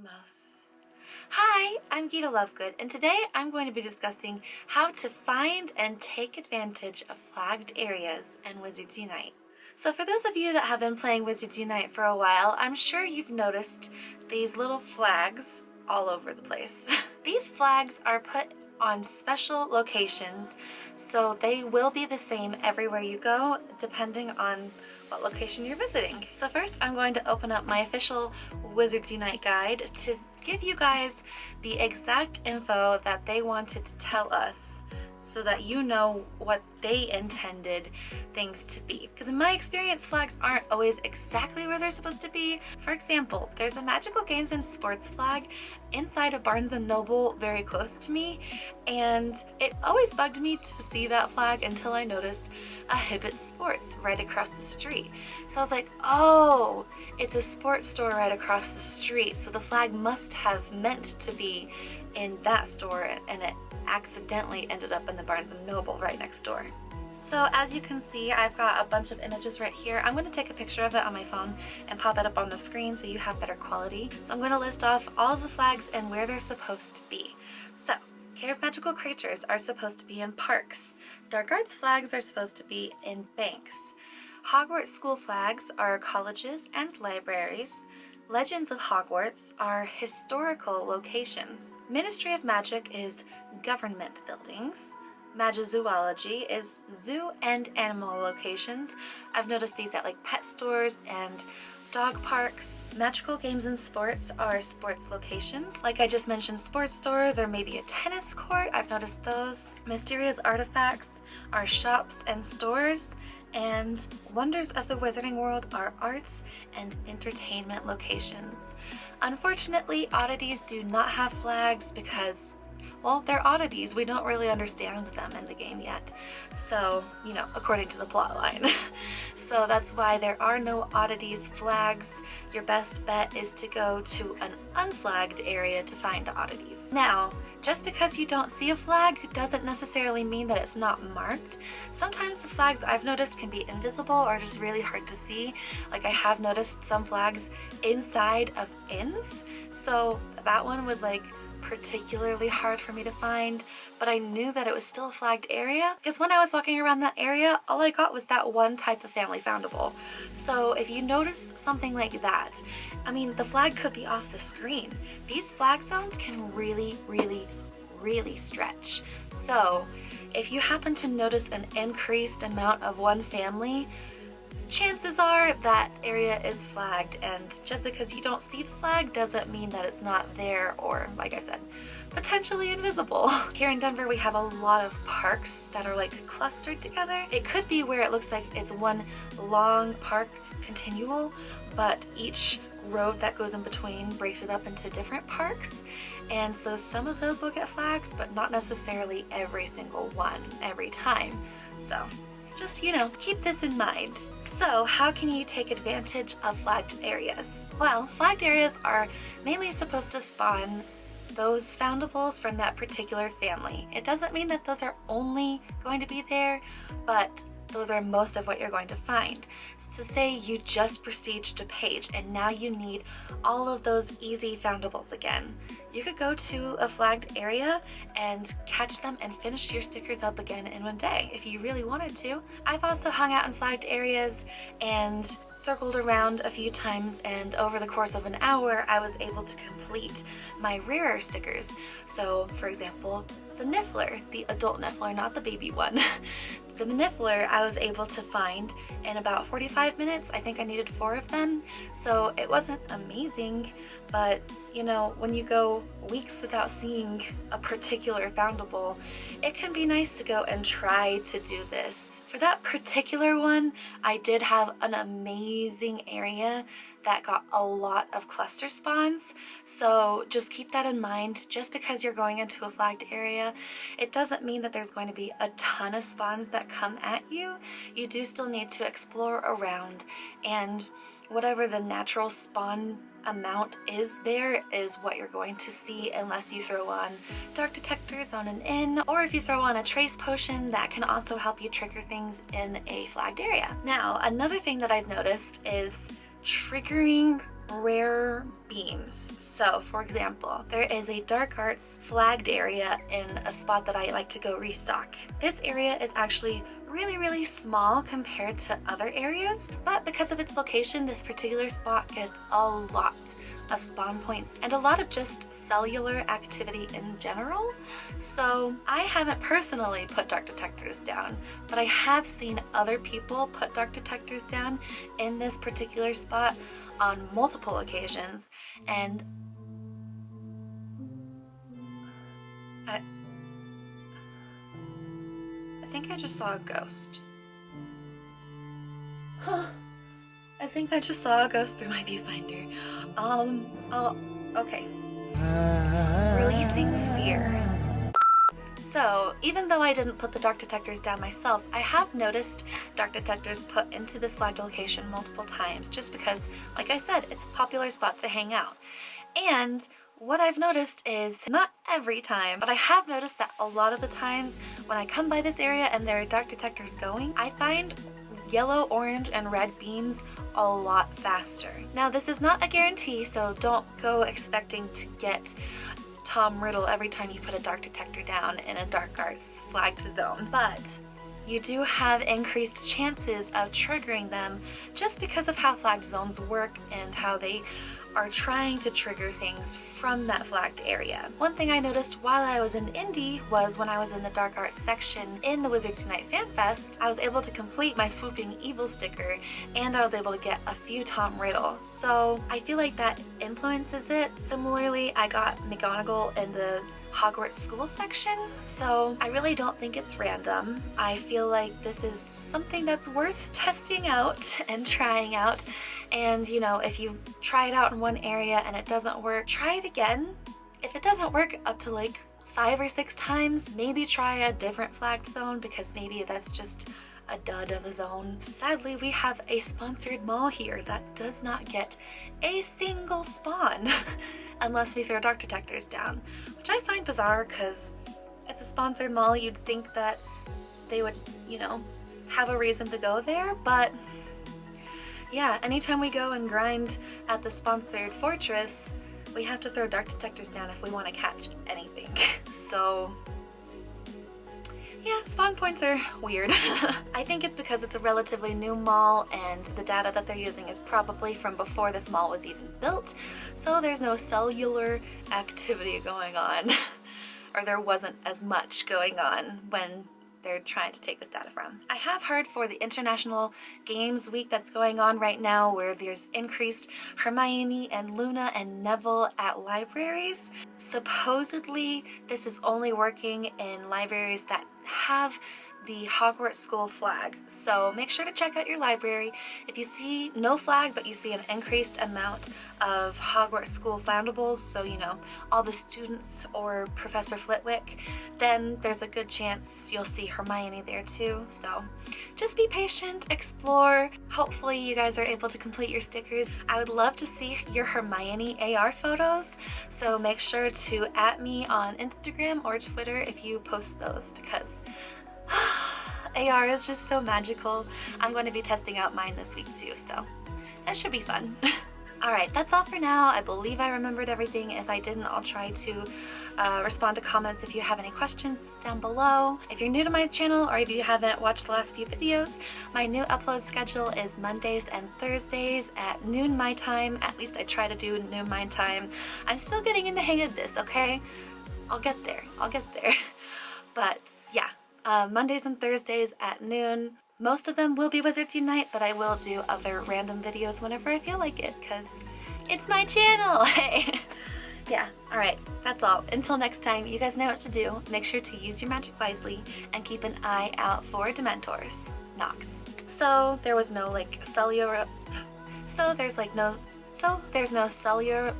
Lumos. Hi, I'm Gita Lovegood, and today I'm going to be discussing how to find and take advantage of flagged areas in Wizards Unite. So for those of you that have been playing Wizards Unite for a while, I'm sure you've noticed these little flags all over the place. These flags are put on special locations, so they will be the same everywhere you go, depending on what location you're visiting. So first I'm going to open up my official Wizards Unite guide to give you guys the exact info that they wanted to tell us so that you know what they intended things to be. Because in my experience, flags aren't always exactly where they're supposed to be. For example, there's a Magical Games and Sports flag inside of Barnes & Noble very close to me, and it always bugged me to see that flag until I noticed a Hibbett Sports right across the street. So I was like, oh, it's a sports store right across the street, so the flag must have meant to be in that store, and it accidentally ended up in the Barnes & Noble right next door. So as you can see, I've got a bunch of images right here. I'm going to take a picture of it on my phone and pop it up on the screen so you have better quality. So I'm going to list off all of the flags and where they're supposed to be. So, Care of Magical Creatures are supposed to be in parks. Dark Arts flags are supposed to be in banks. Hogwarts school flags are colleges and libraries. Legends of Hogwarts are historical locations. Ministry of Magic is government buildings. Magizoology is zoo and animal locations. I've noticed these at like pet stores and dog parks. Magical Games and Sports are sports locations. Like I just mentioned, sports stores or maybe a tennis court. I've noticed those. Mysterious Artifacts are shops and stores. And Wonders of the Wizarding World are arts and entertainment locations. Unfortunately, oddities do not have flags because, well, they're oddities. We don't really understand them in the game yet. So, you know, according to the plot line. So that's why there are no oddities flags. Your best bet is to go to an unflagged area to find oddities. Now, just because you don't see a flag doesn't necessarily mean that it's not marked. Sometimes the flags I've noticed can be invisible or just really hard to see. Like I have noticed some flags inside of inns. So that one was like particularly hard for me to find, but I knew that it was still a flagged area because when I was walking around that area, all I got was that one type of family foundable. So if you notice something like that, I mean, the flag could be off the screen. These flag zones can really stretch. So if you happen to notice an increased amount of one family, chances are that area is flagged, and just because you don't see the flag doesn't mean that it's not there or, like I said, potentially invisible. Here in Denver we have a lot of parks that are like clustered together. It could be where it looks like it's one long park continual, but each road that goes in between breaks it up into different parks, and so some of those will get flags, but not necessarily every single one every time. So just, you know, keep this in mind. So how can you take advantage of flagged areas? Well, flagged areas are mainly supposed to spawn those foundables from that particular family. It doesn't mean that those are only going to be there, but those are most of what you're going to find. So say you just prestiged a page and now you need all of those easy foundables again. You could go to a flagged area and catch them and finish your stickers up again in one day if you really wanted to. I've also hung out in flagged areas and circled around a few times, and over the course of an hour I was able to complete my rarer stickers. So for example, the Niffler, the adult Niffler, not the baby one. The Niffler I was able to find in about 45 minutes. I think I needed 4 of them, so it wasn't amazing, but you know, when you go weeks without seeing a particular foundable, it can be nice to go and try to do this. For that particular one, I did have an amazing area that got a lot of cluster spawns, so just keep that in mind. Just because you're going into a flagged area, it doesn't mean that there's going to be a ton of spawns that come at you. You do still need to explore around, and whatever the natural spawn amount is there is what you're going to see, unless you throw on dark detectors on an inn, or if you throw on a trace potion that can also help you trigger things in a flagged area. Now, another thing that I've noticed is triggering rare beams. So for example, there is a dark arts flagged area in a spot that I like to go restock. This area is actually really small compared to other areas, but because of its location, this particular spot gets a lot of spawn points and a lot of just cellular activity in general. So I haven't personally put dark detectors down, but I have seen other people put dark detectors down in this particular spot on multiple occasions, and I think I just saw a ghost. Huh. I think I just saw a ghost through my viewfinder. Okay. Releasing fear. So, even though I didn't put the dark detectors down myself, I have noticed dark detectors put into this flagged location multiple times, just because, like I said, it's a popular spot to hang out. And what I've noticed is, not every time, but I have noticed that a lot of the times when I come by this area and there are dark detectors going, I find yellow, orange, and red beams a lot faster. Now, this is not a guarantee, so don't go expecting to get Tom Riddle every time you put a dark detector down in a dark arts flagged zone, but you do have increased chances of triggering them just because of how flagged zones work and how they are trying to trigger things from that flagged area. One thing I noticed while I was in Indy was when I was in the dark arts section in the Wizards Unite Fan Fest, I was able to complete my Swooping Evil sticker and I was able to get a few Tom Riddle. So I feel like that influences it. Similarly, I got McGonagall in the Hogwarts School section, so I really don't think it's random. I feel like this is something that's worth testing out and trying out. And you know, if you try it out in one area and it doesn't work, try it again. If it doesn't work up to like 5 or 6 times, maybe try a different flagged zone, because maybe that's just a dud of a zone. Sadly, we have a sponsored mall here that does not get a single spawn unless we throw dark detectors down, which I find bizarre because it's a sponsored mall. You'd think that they would, you know, have a reason to go there, but yeah, anytime we go and grind at the sponsored fortress, we have to throw dark detectors down if we want to catch anything. So yeah, spawn points are weird. I think it's because it's a relatively new mall and the data that they're using is probably from before this mall was even built, so there's no cellular activity going on. Or there wasn't as much going on when they're trying to take this data from. I have heard for the International Games Week that's going on right now, where there's increased Hermione and Luna and Neville at libraries. Supposedly, this is only working in libraries that have the Hogwarts School flag. So make sure to check out your library. If you see no flag, but you see an increased amount of Hogwarts School Foundables, so you know, all the students or Professor Flitwick, then there's a good chance you'll see Hermione there too. So just be patient, explore. Hopefully you guys are able to complete your stickers. I would love to see your Hermione AR photos, so make sure to @ me on Instagram or Twitter if you post those, because AR is just so magical. I'm going to be testing out mine this week too, so that should be fun. Alright, that's all for now. I believe I remembered everything. If I didn't, I'll try to respond to comments if you have any questions down below. If you're new to my channel, or if you haven't watched the last few videos, my new upload schedule is Mondays and Thursdays at noon my time. At least I try to do noon my time. I'm still getting in the hang of this, okay? I'll get there. But yeah. Mondays and Thursdays at noon. Most of them will be Wizards Unite, but I will do other random videos whenever I feel like it, because it's my channel! Hey! Yeah, alright, that's all. Until next time, you guys know what to do. Make sure to use your magic wisely and keep an eye out for Dementors. Nox. So there was no like cellular... So there's no cellular...